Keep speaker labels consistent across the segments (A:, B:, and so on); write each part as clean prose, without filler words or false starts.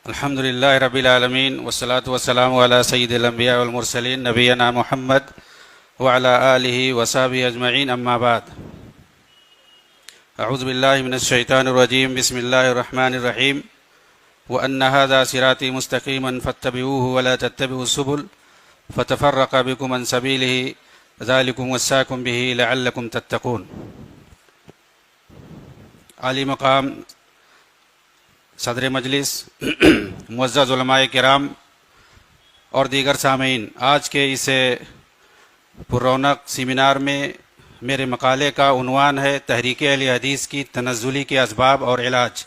A: الحمد لله رب العالمين والصلاة والسلام على سيد الأنبياء والمرسلين نبينا محمد وعلى آله وصحبه أجمعين أما بعد أعوذ بالله من الشيطان الرجيم بسم الله الرحمن الرحيم وأن هذا صراطي مستقيما فاتبعوه ولا تتبعوا السبل فتفرق بكم عن سبيله ذلكم وصاكم به لعلكم تتقون۔ عالی مقام صدر مجلس، معزز علماء کرام اور دیگر سامعین، آج کے اس پررونق سیمینار میں میرے مقالے کا عنوان ہے تحریک اہل حدیث کی تنزلی کے اسباب اور علاج۔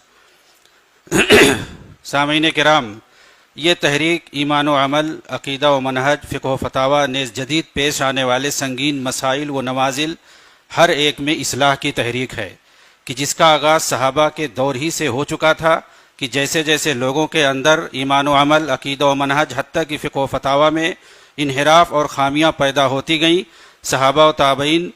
A: سامعین کرام، یہ تحریک ایمان و عمل، عقیدہ و منہج، فقہ و فتاوی نیز جدید پیش آنے والے سنگین مسائل و نوازل ہر ایک میں اصلاح کی تحریک ہے کہ جس کا آغاز صحابہ کے دور ہی سے ہو چکا تھا کہ جیسے جیسے لوگوں کے اندر ایمان و عمل، عقیدہ و منہج، حتیٰ کہ فقہ و فتاوی میں انحراف اور خامیاں پیدا ہوتی گئیں، صحابہ و تابعین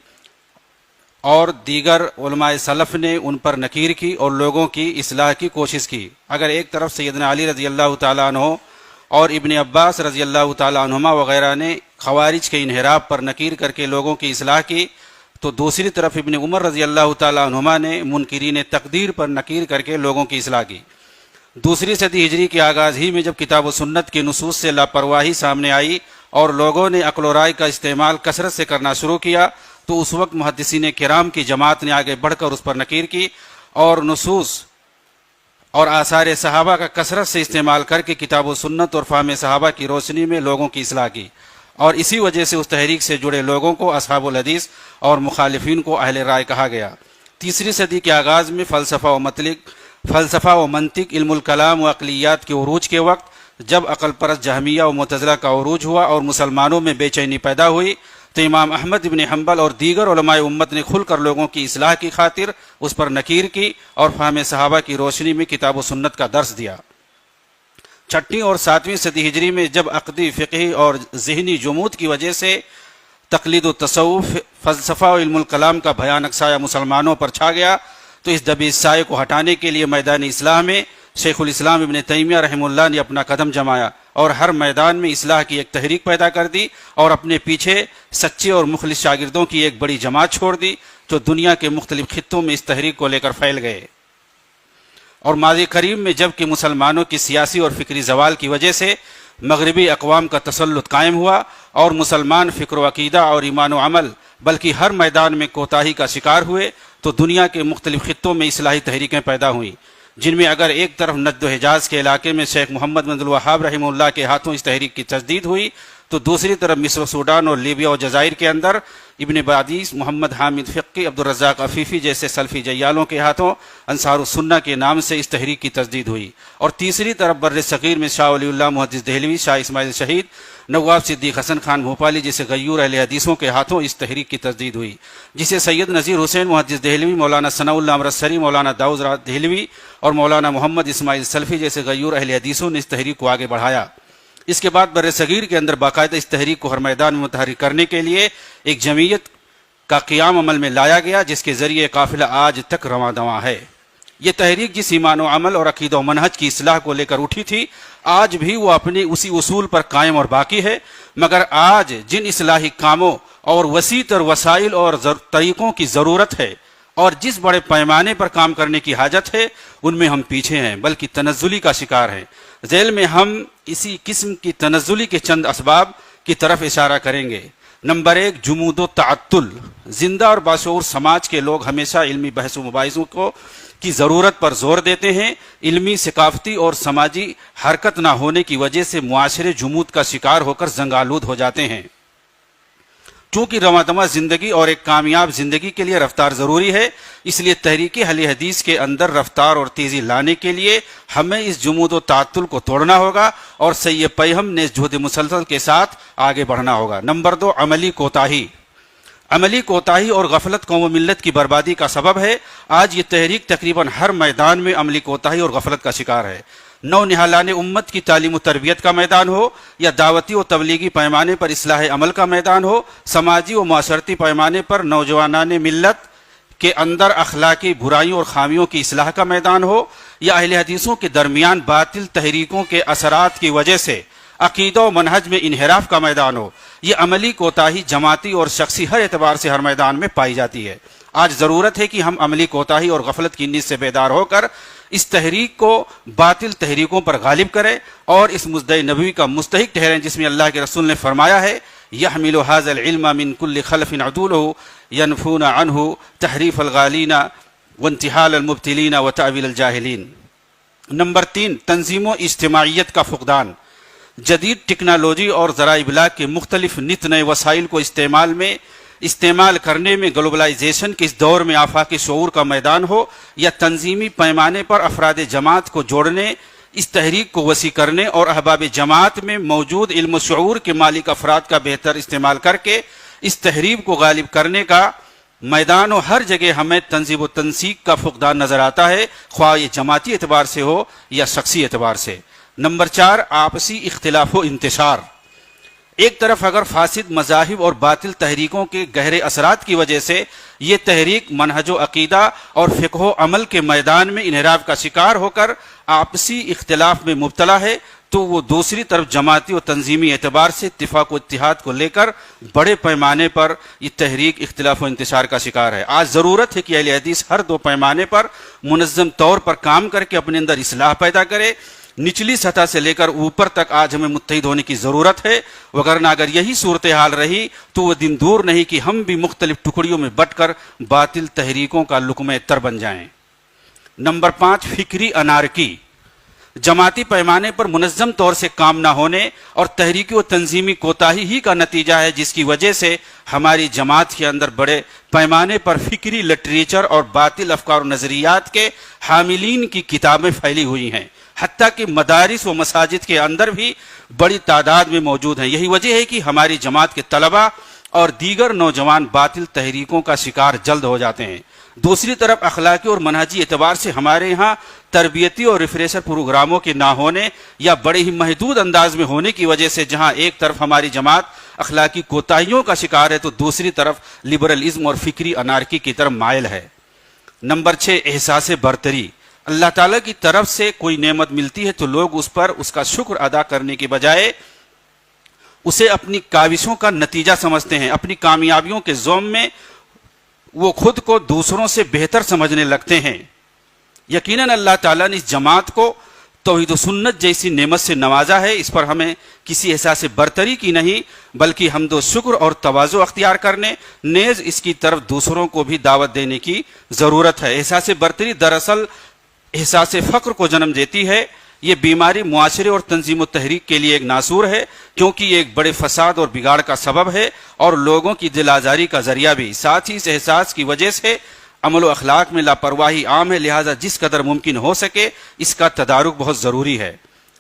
A: اور دیگر علماء سلف نے ان پر نکیر کی اور لوگوں کی اصلاح کی کوشش کی۔ اگر ایک طرف سیدنا علی رضی اللہ تعالیٰ عنہ اور ابن عباس رضی اللہ تعالیٰ عنہما وغیرہ نے خوارج کے انحراف پر نکیر کر کے لوگوں کی اصلاح کی، تو دوسری طرف ابن عمر رضی اللہ تعالیٰ عنہما نے منکرین تقدیر پر نکیر کر کے لوگوں کی اصلاح کی۔ دوسری صدی ہجری کے آغاز ہی میں جب کتاب و سنت کی نصوص سے لاپرواہی سامنے آئی اور لوگوں نے عقل و رائے کا استعمال کثرت سے کرنا شروع کیا، تو اس وقت محدثین کرام کی جماعت نے آگے بڑھ کر اس پر نکیر کی اور نصوص اور آثار صحابہ کا کثرت سے استعمال کر کے کتاب و سنت اور فہم صحابہ کی روشنی میں لوگوں کی اصلاح کی، اور اسی وجہ سے اس تحریک سے جڑے لوگوں کو اصحاب الحدیث اور مخالفین کو اہل رائے کہا گیا۔ تیسری صدی کے آغاز میں فلسفہ و منطق، علم الکلام و عقلیات کے عروج کے وقت جب عقل پرست جہمیہ و معتزلہ کا عروج ہوا اور مسلمانوں میں بے چینی پیدا ہوئی، تو امام احمد بن حنبل اور دیگر علماء امت نے کھل کر لوگوں کی اصلاح کی خاطر اس پر نکیر کی اور فہم صحابہ کی روشنی میں کتاب و سنت کا درس دیا۔ چھٹی اور ساتویں صدی ہجری میں جب عقدی، فقہی اور ذہنی جمود کی وجہ سے تقلید و تصوف، فلسفہ و علم الکلام کا بھیانک سایہ مسلمانوں پر چھا گیا، تو اس دبی سائے کو ہٹانے کے لیے میدان اصلاح میں شیخ الاسلام ابن تیمیہ رحمہ اللہ نے اپنا قدم جمایا اور ہر میدان میں اصلاح کی ایک تحریک پیدا کر دی اور اپنے پیچھے سچے اور مخلص شاگردوں کی ایک بڑی جماعت چھوڑ دی جو دنیا کے مختلف خطوں میں اس تحریک کو لے کر پھیل گئے۔ اور ماضی قریب میں جب کہ مسلمانوں کی سیاسی اور فکری زوال کی وجہ سے مغربی اقوام کا تسلط قائم ہوا اور مسلمان فکر و عقیدہ اور ایمان و عمل بلکہ ہر میدان میں کوتاہی کا شکار ہوئے، تو دنیا کے مختلف خطوں میں اصلاحی تحریکیں پیدا ہوئیں، جن میں اگر ایک طرف نجد و حجاز کے علاقے میں شیخ محمد بن عبد الوہاب رحمہ اللہ کے ہاتھوں اس تحریک کی تجدید ہوئی، تو دوسری طرف مصر و سوڈان اور لیبیا و جزائر کے اندر ابن بادیس، محمد حامد فقی، عبدالرزاق عفیفی جیسے سلفی جیالوں کے ہاتھوں انصار السنہ کے نام سے اس تحریک کی تجدید ہوئی، اور تیسری طرف بر صغیر میں شاہ ولی اللہ محدث دہلوی، شاہ اسماعیل شہید، نواب صدیق حسن خان بھوپالی جیسے غیور اہل حدیثوں کے ہاتھوں اس تحریک کی تجدید ہوئی، جسے سید نذیر حسین محدث دہلوی، مولانا ثناء اللہ امرتسری، مولانا داؤد دہلوی اور مولانا محمد اسماعیل سلفی جیسے غیور اہل حدیثوں نے اس تحریک کو آگے بڑھایا۔ اس کے بعد بر صغیر کے اندر باقاعدہ اس تحریک کو ہر میدان میں متحرک کرنے کے لیے ایک جمعیت کا قیام عمل میں لایا گیا، جس کے ذریعے قافلہ آج تک رواں دواں ہے۔ یہ تحریک جس ایمان و عمل اور عقیدہ و منہج کی اصلاح کو لے کر اٹھی تھی، آج بھی وہ اپنے اسی اصول پر قائم اور باقی ہے، مگر آج جن اصلاحی کاموں اور وسیع تر وسائل اور طریقوں کی ضرورت ہے اور جس بڑے پیمانے پر کام کرنے کی حاجت ہے، ان میں ہم پیچھے ہیں بلکہ تنزلی کا شکار ہیں۔ ذیل میں ہم اسی قسم کی تنزلی کے چند اسباب کی طرف اشارہ کریں گے۔ نمبر 1، جمود و تعطل۔ زندہ اور باشعور سماج کے لوگ ہمیشہ علمی بحث و مباحثوں کی ضرورت پر زور دیتے ہیں، علمی، ثقافتی اور سماجی حرکت نہ ہونے کی وجہ سے معاشرے جمود کا شکار ہو کر زنگ آلود ہو جاتے ہیں۔ چونکہ رواں دواں زندگی اور ایک کامیاب زندگی کے لیے رفتار ضروری ہے، اس لیے تحریک اہل حدیث کے اندر رفتار اور تیزی لانے کے لیے ہمیں اس جمود و تعطل کو توڑنا ہوگا اور صحیح پیہم نیز جہد مسلسل کے ساتھ آگے بڑھنا ہوگا۔ نمبر 2، عملی کوتاہی۔ عملی کوتاہی اور غفلت قوم و ملت کی بربادی کا سبب ہے۔ آج یہ تحریک تقریباً ہر میدان میں عملی کوتاہی اور غفلت کا شکار ہے۔ نو نہالان امت کی تعلیم و تربیت کا میدان ہو یا دعوتی و تبلیغی پیمانے پر اصلاح عمل کا میدان ہو، سماجی و معاشرتی پیمانے پر نوجوانان ملت کے اندر اخلاقی برائیوں اور خامیوں کی اصلاح کا میدان ہو، یا اہل حدیثوں کے درمیان باطل تحریکوں کے اثرات کی وجہ سے عقیدہ و منہج میں انحراف کا میدان ہو، یہ عملی کوتاہی جماعتی اور شخصی ہر اعتبار سے ہر میدان میں پائی جاتی ہے۔ آج ضرورت ہے کہ ہم عملی کوتاہی اور غفلت کی نیند سے بیدار ہو کر اس تحریک کو باطل تحریکوں پر غالب کریں اور اس مدعی نبوی کا مستحق ٹھہریں جس میں اللہ کے رسول نے فرمایا ہے يحمل هذا العلم من كل خلف عدوله ينفون عنه تحریف الغالین وانتحال المبتلین وتأویل الجاہلین۔ نمبر 3، تنظیم و اجتماعیت کا فقدان۔ جدید ٹیکنالوجی اور ذرائع ابلاغ کے مختلف نت نئے وسائل کو استعمال کرنے میں گلوبلائزیشن کے اس دور میں آفاقی شعور کا میدان ہو یا تنظیمی پیمانے پر افراد جماعت کو جوڑنے، اس تحریک کو وسیع کرنے اور احباب جماعت میں موجود علم و شعور کے مالک افراد کا بہتر استعمال کر کے اس تحریک کو غالب کرنے کا میدان ہو، ہر جگہ ہمیں تنظیم و تنسیق کا فقدان نظر آتا ہے، خواہ یہ جماعتی اعتبار سے ہو یا شخصی اعتبار سے۔ نمبر 4، آپسی اختلاف و انتشار۔ ایک طرف اگر فاسد مذاہب اور باطل تحریکوں کے گہرے اثرات کی وجہ سے یہ تحریک منہج و عقیدہ اور فقہ و عمل کے میدان میں انحراف کا شکار ہو کر آپسی اختلاف میں مبتلا ہے، تو وہ دوسری طرف جماعتی و تنظیمی اعتبار سے اتفاق و اتحاد کو لے کر بڑے پیمانے پر یہ تحریک اختلاف و انتشار کا شکار ہے۔ آج ضرورت ہے کہ اہل حدیث ہر دو پیمانے پر منظم طور پر کام کر کے اپنے اندر اصلاح پیدا کرے۔ نچلی سطح سے لے کر اوپر تک آج ہمیں متحد ہونے کی ضرورت ہے، وگرنہ اگر یہی صورتحال رہی تو وہ دن دور نہیں کہ ہم بھی مختلف ٹکڑیوں میں بٹ کر باطل تحریکوں کا لقمہ تر بن جائیں۔ نمبر 5، فکری انارکی۔ جماعتی پیمانے پر منظم طور سے کام نہ ہونے اور تحریکی و تنظیمی کوتاہی ہی کا نتیجہ ہے جس کی وجہ سے ہماری جماعت کے اندر بڑے پیمانے پر فکری لٹریچر اور باطل افکار و نظریات کے حاملین کی کتابیں پھیلی ہوئی ہیں، حتیٰ کہ مدارس و مساجد کے اندر بھی بڑی تعداد میں موجود ہیں۔ یہی وجہ ہے کہ ہماری جماعت کے طلباء اور دیگر نوجوان باطل تحریکوں کا شکار جلد ہو جاتے ہیں۔ دوسری طرف اخلاقی اور منہجی اعتبار سے ہمارے ہاں تربیتی اور ریفریشر پروگراموں کے نہ ہونے یا بڑے ہی محدود انداز میں ہونے کی وجہ سے جہاں ایک طرف ہماری جماعت اخلاقی کوتاہیوں کا شکار ہے تو دوسری طرف لبرلزم اور فکری انارکی کی طرف مائل ہے۔ نمبر 6، احساس برتری۔ اللہ تعالیٰ کی طرف سے کوئی نعمت ملتی ہے تو لوگ اس پر اس کا شکر ادا کرنے کے بجائے اسے اپنی کاوشوں کا نتیجہ سمجھتے ہیں۔ اپنی کامیابیوں کے زوم میں وہ خود کو دوسروں سے بہتر سمجھنے لگتے ہیں۔ یقیناً اللہ تعالیٰ نے اس جماعت کو توحید و سنت جیسی نعمت سے نوازا ہے، اس پر ہمیں کسی احساس برتری کی نہیں بلکہ حمد و شکر اور تواضع اختیار کرنے نیز اس کی طرف دوسروں کو بھی دعوت دینے کی ضرورت ہے۔ احساس برتری دراصل احساس فقر کو جنم دیتی ہے۔ یہ بیماری معاشرے اور تنظیم و تحریک کے لیے ایک ناسور ہے کیونکہ یہ ایک بڑے فساد اور بگاڑ کا سبب ہے اور لوگوں کی دل آزاری کا ذریعہ بھی۔ ساتھ ہی اس احساس کی وجہ سے عمل و اخلاق میں لاپرواہی عام ہے، لہٰذا جس قدر ممکن ہو سکے اس کا تدارک بہت ضروری ہے۔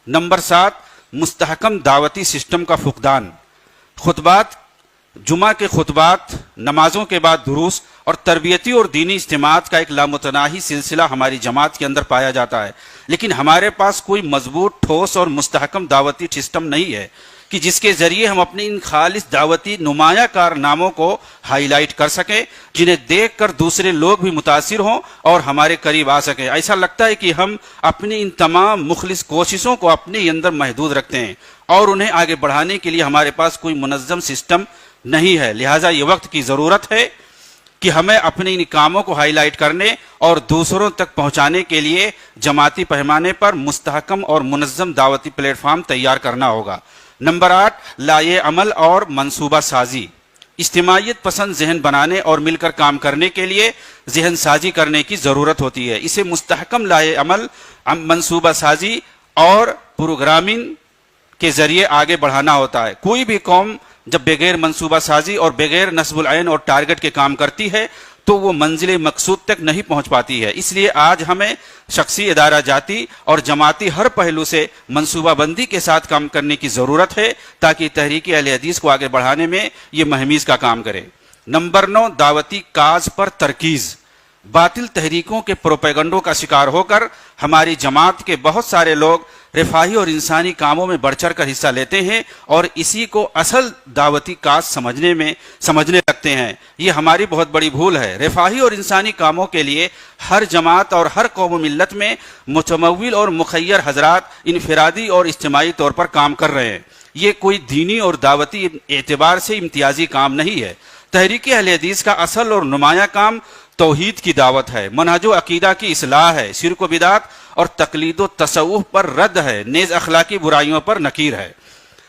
A: نمبر 7، مستحکم دعوتی سسٹم کا فقدان۔ خطبات، جمعہ کے خطبات، نمازوں کے بعد دروس اور تربیتی اور دینی اجتماعات کا ایک لامتناہی سلسلہ ہماری جماعت کے اندر پایا جاتا ہے، لیکن ہمارے پاس کوئی مضبوط، ٹھوس اور مستحکم دعوتی سسٹم نہیں ہے کہ جس کے ذریعے ہم اپنے ان خالص دعوتی نمایاں کارناموں کو ہائی لائٹ کر سکیں جنہیں دیکھ کر دوسرے لوگ بھی متاثر ہوں اور ہمارے قریب آ سکیں۔ ایسا لگتا ہے کہ ہم اپنی ان تمام مخلص کوششوں کو اپنے ہی اندر محدود رکھتے ہیں اور انہیں آگے بڑھانے کے لیے ہمارے پاس کوئی منظم سسٹم نہیں ہے۔ لہٰذا یہ وقت کی ضرورت ہے کہ ہمیں اپنے ان کاموں کو ہائی لائٹ کرنے اور دوسروں تک پہنچانے کے لیے جماعتی پیمانے پر مستحکم اور منظم دعوتی پلیٹ فارم تیار کرنا ہوگا۔ نمبر 8، لائحہ عمل اور منصوبہ سازی۔ اجتماعیت پسند ذہن بنانے اور مل کر کام کرنے کے لیے ذہن سازی کرنے کی ضرورت ہوتی ہے۔ اسے مستحکم لائحہ عمل، منصوبہ سازی اور پروگرامنگ کے ذریعے آگے بڑھانا ہوتا ہے۔ کوئی بھی قوم جب بغیر منصوبہ سازی اور بغیر نصب العین اور ٹارگٹ کے کام کرتی ہے تو وہ منزل مقصود تک نہیں پہنچ پاتی ہے۔ اس لیے آج ہمیں شخصی، ادارہ جاتی اور جماعتی ہر پہلو سے منصوبہ بندی کے ساتھ کام کرنے کی ضرورت ہے تاکہ تحریک اہل حدیث کو آگے بڑھانے میں یہ مہمیز کا کام کرے۔ نمبر 9، دعوتی کاز پر ترکیز۔ باطل تحریکوں کے پروپیگنڈوں کا شکار ہو کر ہماری جماعت کے بہت سارے لوگ رفاہی اور انسانی کاموں میں بڑھ چڑھ کر حصہ لیتے ہیں اور اسی کو اصل دعوتی کاج سمجھنے لگتے ہیں۔ یہ ہماری بہت بڑی بھول ہے۔ رفاہی اور انسانی کاموں کے لیے ہر جماعت اور ہر قوم و ملت میں متمول اور مخیر حضرات انفرادی اور اجتماعی طور پر کام کر رہے ہیں۔ یہ کوئی دینی اور دعوتی اعتبار سے امتیازی کام نہیں ہے۔ تحریک اہل حدیث کا اصل اور نمایاں کام توحید کی دعوت ہے، منہج و عقیدہ کی اصلاح ہے، شرک و بدعت اور تقلید و تصوف پر رد ہے، نیز اخلاقی برائیوں پر نکیر ہے۔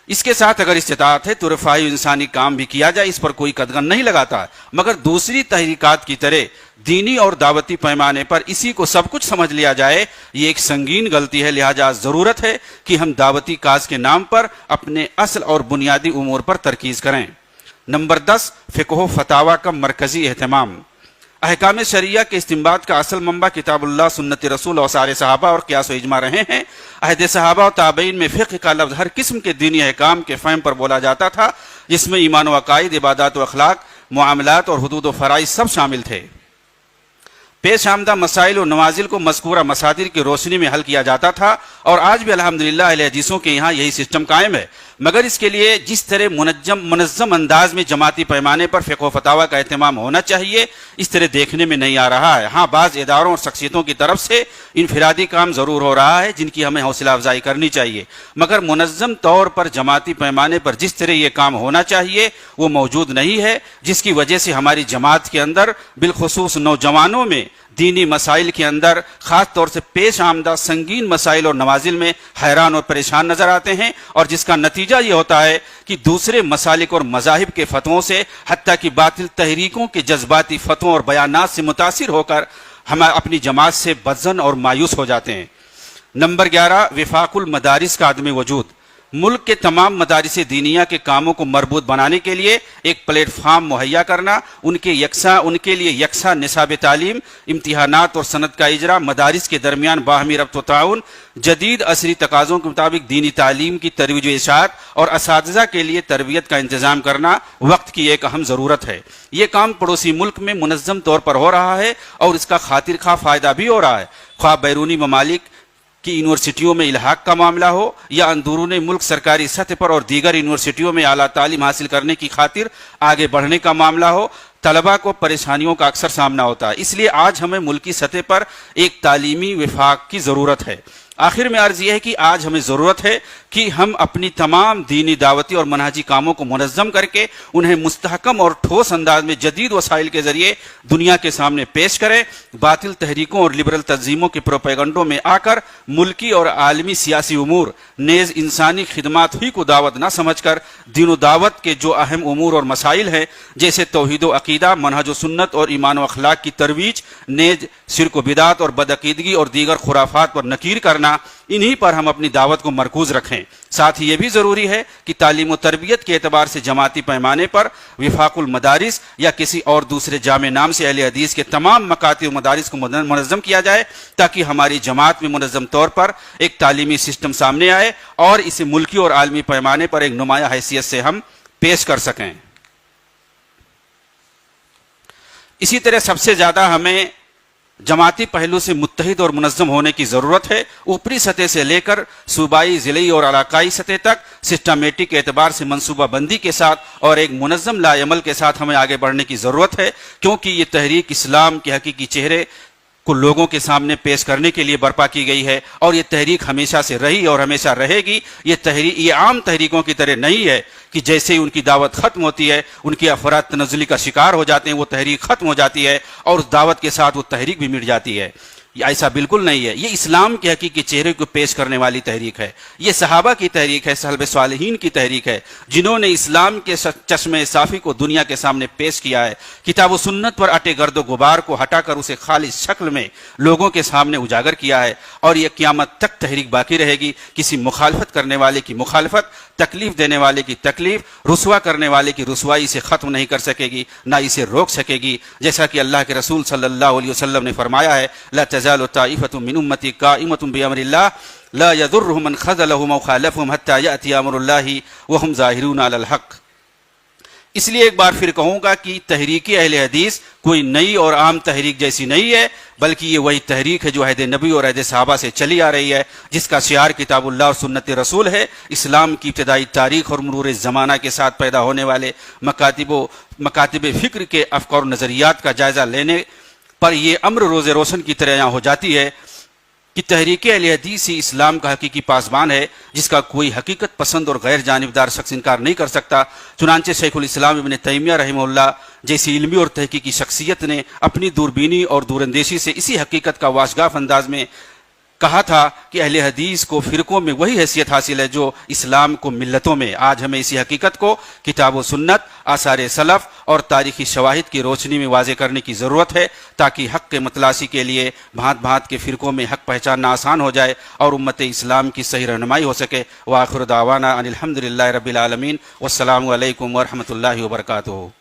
A: اس کے ساتھ اگر استطاعت ہے تو رفاہی انسانی کام بھی کیا جائے، اس پر کوئی قدغن نہیں لگاتا، مگر دوسری تحریکات کی طرح دینی اور دعوتی پیمانے پر اسی کو سب کچھ سمجھ لیا جائے، یہ ایک سنگین غلطی ہے۔ لہذا ضرورت ہے کہ ہم دعوتی کاج کے نام پر اپنے اصل اور بنیادی امور پر ترکیز کریں۔ نمبر 10، فقہ و فتاوی کا مرکزی اہتمام۔ احکام شریعہ کے استنباط کا اصل منبع کتاب اللہ، سنت رسول، اوصار صحابہ اور قیاس و اجماع رہے ہیں۔ عہد صحابہ و تابعین میں فقہ کا لفظ ہر قسم کے دینی احکام کے فہم پر بولا جاتا تھا، جس میں ایمان و عقائد، عبادات و اخلاق، معاملات اور حدود و فرائض سب شامل تھے۔ پیش آمدہ مسائل و نوازل کو مذکورہ مصادر کی روشنی میں حل کیا جاتا تھا، اور آج بھی الحمدللہ اہل حدیثوں کے یہاں یہی سسٹم قائم ہے، مگر اس کے لیے جس طرح منظم انداز میں جماعتی پیمانے پر فقہ و فتاوی کا اہتمام ہونا چاہیے، اس طرح دیکھنے میں نہیں آ رہا ہے۔ ہاں، بعض اداروں اور شخصیتوں کی طرف سے انفرادی کام ضرور ہو رہا ہے جن کی ہمیں حوصلہ افزائی کرنی چاہیے، مگر منظم طور پر جماعتی پیمانے پر جس طرح یہ کام ہونا چاہیے وہ موجود نہیں ہے، جس کی وجہ سے ہماری جماعت کے اندر بالخصوص نوجوانوں میں دینی مسائل کے اندر خاص طور سے پیش آمدہ سنگین مسائل اور نوازل میں حیران اور پریشان نظر آتے ہیں، اور جس کا نتیجہ یہ ہوتا ہے کہ دوسرے مسالک اور مذاہب کے فتووں سے، حتیٰ کہ باطل تحریکوں کے جذباتی فتووں اور بیانات سے متاثر ہو کر ہم اپنی جماعت سے بدظن اور مایوس ہو جاتے ہیں۔ نمبر 11، وفاق المدارس کا عدم وجود۔ ملک کے تمام مدارس دینیہ کے کاموں کو مربوط بنانے کے لیے ایک پلیٹ فارم مہیا کرنا، ان کے لیے یکساں نصاب تعلیم، امتحانات اور سند کا اجرا، مدارس کے درمیان باہمی ربط و تعاون، جدید عصری تقاضوں کے مطابق دینی تعلیم کی ترویج و اشاعت اور اساتذہ کے لیے تربیت کا انتظام کرنا وقت کی ایک اہم ضرورت ہے۔ یہ کام پڑوسی ملک میں منظم طور پر ہو رہا ہے اور اس کا خاطر خواہ فائدہ بھی ہو رہا ہے، خواہ بیرونی ممالک کی یونیورسٹیوں میں الحاق کا معاملہ ہو یا اندرون ملک سرکاری سطح پر اور دیگر یونیورسٹیوں میں اعلیٰ تعلیم حاصل کرنے کی خاطر آگے بڑھنے کا معاملہ ہو۔ طلباء کو پریشانیوں کا اکثر سامنا ہوتا ہے، اس لیے آج ہمیں ملکی سطح پر ایک تعلیمی وفاق کی ضرورت ہے۔ آخر میں عرض یہ ہے کہ آج ہمیں ضرورت ہے کہ ہم اپنی تمام دینی، دعوتی اور منہجی کاموں کو منظم کر کے انہیں مستحکم اور ٹھوس انداز میں جدید وسائل کے ذریعے دنیا کے سامنے پیش کریں۔ باطل تحریکوں اور لبرل تنظیموں کے پروپیگنڈوں میں آ کر ملکی اور عالمی سیاسی امور نیز انسانی خدمات ہی کو دعوت نہ سمجھ کر دین و دعوت کے جو اہم امور اور مسائل ہیں، جیسے توحید و عقیدہ، منہج و سنت اور ایمان و اخلاق کی ترویج، نیز شرک و بدعت اور بدعقیدگی اور دیگر خرافات پر نکیر کرنا، انہی پر ہم اپنی دعوت کو مرکوز رکھیں۔ ساتھ ہی یہ بھی ضروری ہے کہ تعلیم و تربیت کے اعتبار سے جماعتی پیمانے پر وفاق المدارس یا کسی اور دوسرے جامع نام سے اہل حدیث کے تمام مکاتب و مدارس کو منظم کیا جائے، تاکہ ہماری جماعت میں منظم طور پر ایک تعلیمی سسٹم سامنے آئے اور اسے ملکی اور عالمی پیمانے پر ایک نمایاں حیثیت سے ہم پیش کر سکیں۔ اسی طرح سب سے زیادہ ہمیں جماعتی پہلو سے متحد اور منظم ہونے کی ضرورت ہے۔ اوپری سطح سے لے کر صوبائی، ضلعی اور علاقائی سطح تک سسٹمیٹک اعتبار سے منصوبہ بندی کے ساتھ اور ایک منظم لاء عمل کے ساتھ ہمیں آگے بڑھنے کی ضرورت ہے، کیونکہ یہ تحریک اسلام کے حقیقی چہرے کو لوگوں کے سامنے پیش کرنے کے لیے برپا کی گئی ہے، اور یہ تحریک ہمیشہ سے رہی اور ہمیشہ رہے گی۔ یہ عام تحریکوں کی طرح نہیں ہے کہ جیسے ان کی دعوت ختم ہوتی ہے، ان کی افراد تنزلی کا شکار ہو جاتے ہیں، وہ تحریک ختم ہو جاتی ہے اور اس دعوت کے ساتھ وہ تحریک بھی مٹ جاتی ہے۔ یہ ایسا بالکل نہیں ہے۔ یہ اسلام کے حقیقی چہرے کو پیش کرنے والی تحریک ہے۔ یہ صحابہ کی تحریک ہے، سلف صالحین کی تحریک ہے، جنہوں نے اسلام کے چشمے صافی کو دنیا کے سامنے پیش کیا ہے، کتاب و سنت پر اٹے گرد و غبار کو ہٹا کر اسے خالص شکل میں لوگوں کے سامنے اجاگر کیا ہے، اور یہ قیامت تک تحریک باقی رہے گی۔ کسی مخالفت کرنے والے کی مخالفت، تکلیف دینے والے کی تکلیف، رسوا کرنے والے کی رسوائی سے ختم نہیں کر سکے گی، نہ اسے روک سکے گی، جیسا کہ اللہ کے رسول صلی اللہ علیہ وسلم نے فرمایا ہے، لا تزال طائفة من امتی قائمة بامر اللہ لا يضرهم من خذلهم او خالفهم حتى يأتي امر اللہ وهم ظاہرون علی الحق۔ اس لیے ایک بار پھر کہوں گا کہ تحریک اہل حدیث کوئی نئی اور عام تحریک جیسی نہیں ہے، بلکہ یہ وہی تحریک ہے جو عہد نبی اور عہد صحابہ سے چلی آ رہی ہے، جس کا شعار کتاب اللہ اور سنت رسول ہے۔ اسلام کی ابتدائی تاریخ اور مرور زمانہ کے ساتھ پیدا ہونے والے مکاتب فکر کے افکار و نظریات کا جائزہ لینے پر یہ امر روز روشن کی طرح یہاں ہو جاتی ہے کہ تحریک اہل حدیث ہی اسلام کا حقیقی پاسبان ہے، جس کا کوئی حقیقت پسند اور غیر جانبدار شخص انکار نہیں کر سکتا۔ چنانچہ شیخ الاسلام ابن تیمیہ رحمہ اللہ جیسی علمی اور تحقیقی شخصیت نے اپنی دوربینی اور دوراندیشی سے اسی حقیقت کا واشگاف انداز میں کہا تھا کہ اہل حدیث کو فرقوں میں وہی حیثیت حاصل ہے جو اسلام کو ملتوں میں۔ آج ہمیں اسی حقیقت کو کتاب و سنت، آثار سلف اور تاریخی شواہد کی روشنی میں واضح کرنے کی ضرورت ہے، تاکہ حق کے متلاشی کے لیے بھانت بھانت کے فرقوں میں حق پہچاننا آسان ہو جائے اور امت اسلام کی صحیح رہنمائی ہو سکے۔ وآخر دعوانا ان الحمدللہ رب العالمین، والسلام علیکم ورحمۃ اللہ وبرکاتہ۔